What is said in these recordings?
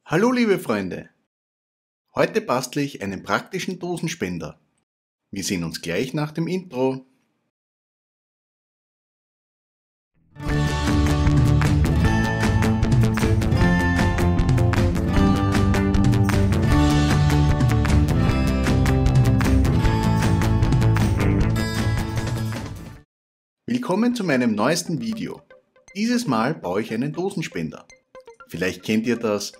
Hallo liebe Freunde, heute bastle ich einen praktischen Dosenspender. Wir sehen uns gleich nach dem Intro. Willkommen zu meinem neuesten Video. Dieses Mal baue ich einen Dosenspender. Vielleicht kennt ihr das.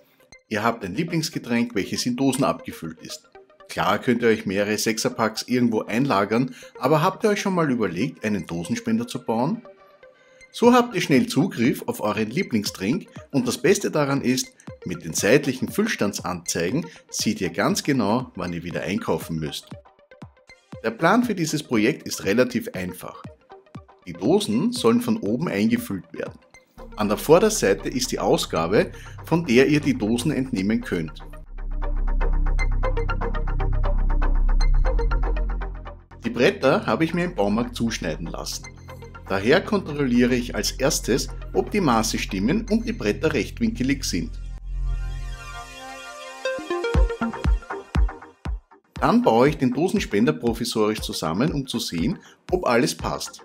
Ihr habt ein Lieblingsgetränk, welches in Dosen abgefüllt ist. Klar könnt ihr euch mehrere Sechserpacks irgendwo einlagern, aber habt ihr euch schon mal überlegt, einen Dosenspender zu bauen? So habt ihr schnell Zugriff auf euren Lieblingsdrink und das Beste daran ist, mit den seitlichen Füllstandsanzeigen seht ihr ganz genau, wann ihr wieder einkaufen müsst. Der Plan für dieses Projekt ist relativ einfach. Die Dosen sollen von oben eingefüllt werden. An der Vorderseite ist die Ausgabe, von der ihr die Dosen entnehmen könnt. Die Bretter habe ich mir im Baumarkt zuschneiden lassen. Daher kontrolliere ich als erstes, ob die Maße stimmen und die Bretter rechtwinkelig sind. Dann baue ich den Dosenspender provisorisch zusammen, um zu sehen, ob alles passt.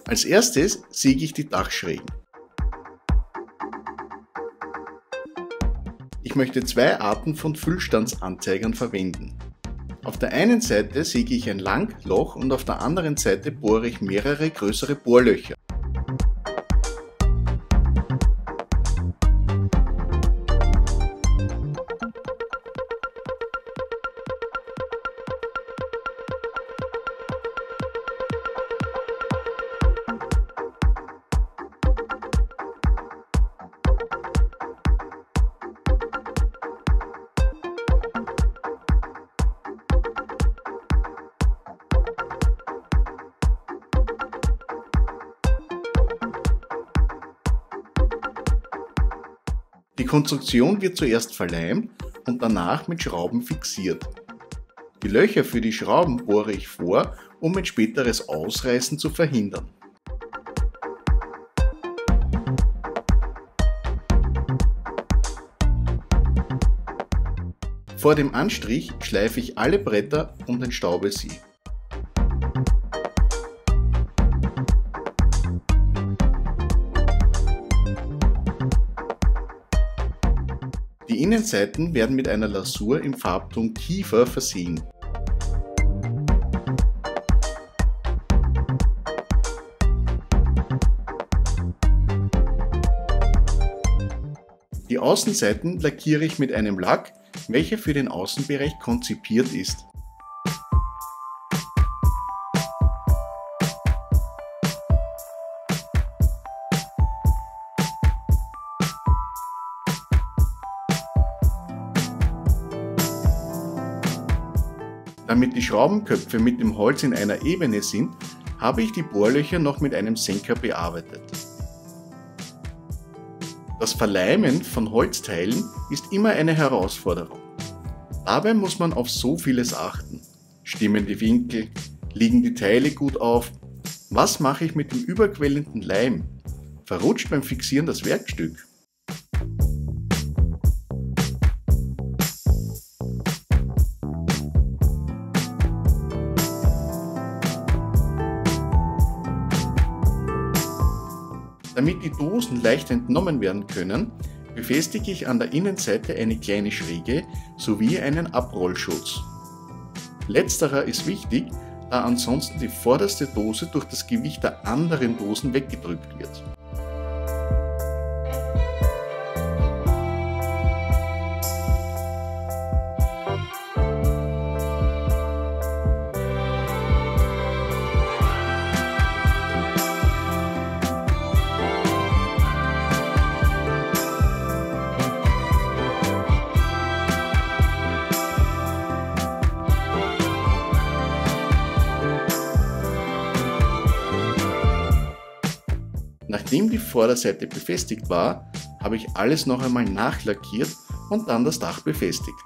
Als erstes säge ich die Dachschrägen. Ich möchte zwei Arten von Füllstandsanzeigern verwenden. Auf der einen Seite säge ich ein Langloch und auf der anderen Seite bohre ich mehrere größere Bohrlöcher. Die Konstruktion wird zuerst verleimt und danach mit Schrauben fixiert. Die Löcher für die Schrauben bohre ich vor, um ein späteres Ausreißen zu verhindern. Vor dem Anstrich schleife ich alle Bretter und entstaube sie. Die Innenseiten werden mit einer Lasur im Farbton Kiefer versehen. Die Außenseiten lackiere ich mit einem Lack, welcher für den Außenbereich konzipiert ist. Damit die Schraubenköpfe mit dem Holz in einer Ebene sind, habe ich die Bohrlöcher noch mit einem Senker bearbeitet. Das Verleimen von Holzteilen ist immer eine Herausforderung. Dabei muss man auf so vieles achten. Stimmen die Winkel? Liegen die Teile gut auf? Was mache ich mit dem überquellenden Leim? Verrutscht beim Fixieren das Werkstück? Damit die Dosen leicht entnommen werden können, befestige ich an der Innenseite eine kleine Schräge sowie einen Abrollschutz. Letzterer ist wichtig, da ansonsten die vorderste Dose durch das Gewicht der anderen Dosen weggedrückt wird. Nachdem die Vorderseite befestigt war, habe ich alles noch einmal nachlackiert und dann das Dach befestigt.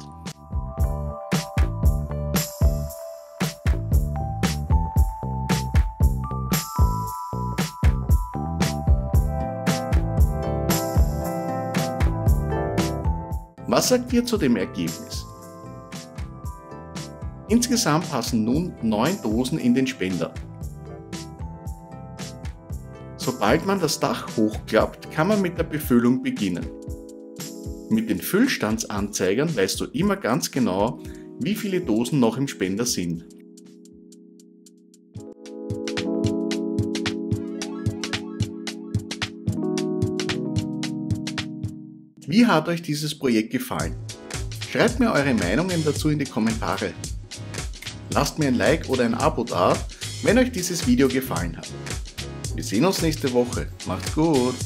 Was sagt ihr zu dem Ergebnis? Insgesamt passen nun 9 Dosen in den Spender. Sobald man das Dach hochklappt, kann man mit der Befüllung beginnen. Mit den Füllstandsanzeigern weißt du immer ganz genau, wie viele Dosen noch im Spender sind. Wie hat euch dieses Projekt gefallen? Schreibt mir eure Meinungen dazu in die Kommentare. Lasst mir ein Like oder ein Abo da, wenn euch dieses Video gefallen hat. Wir sehen uns nächste Woche. Macht's gut!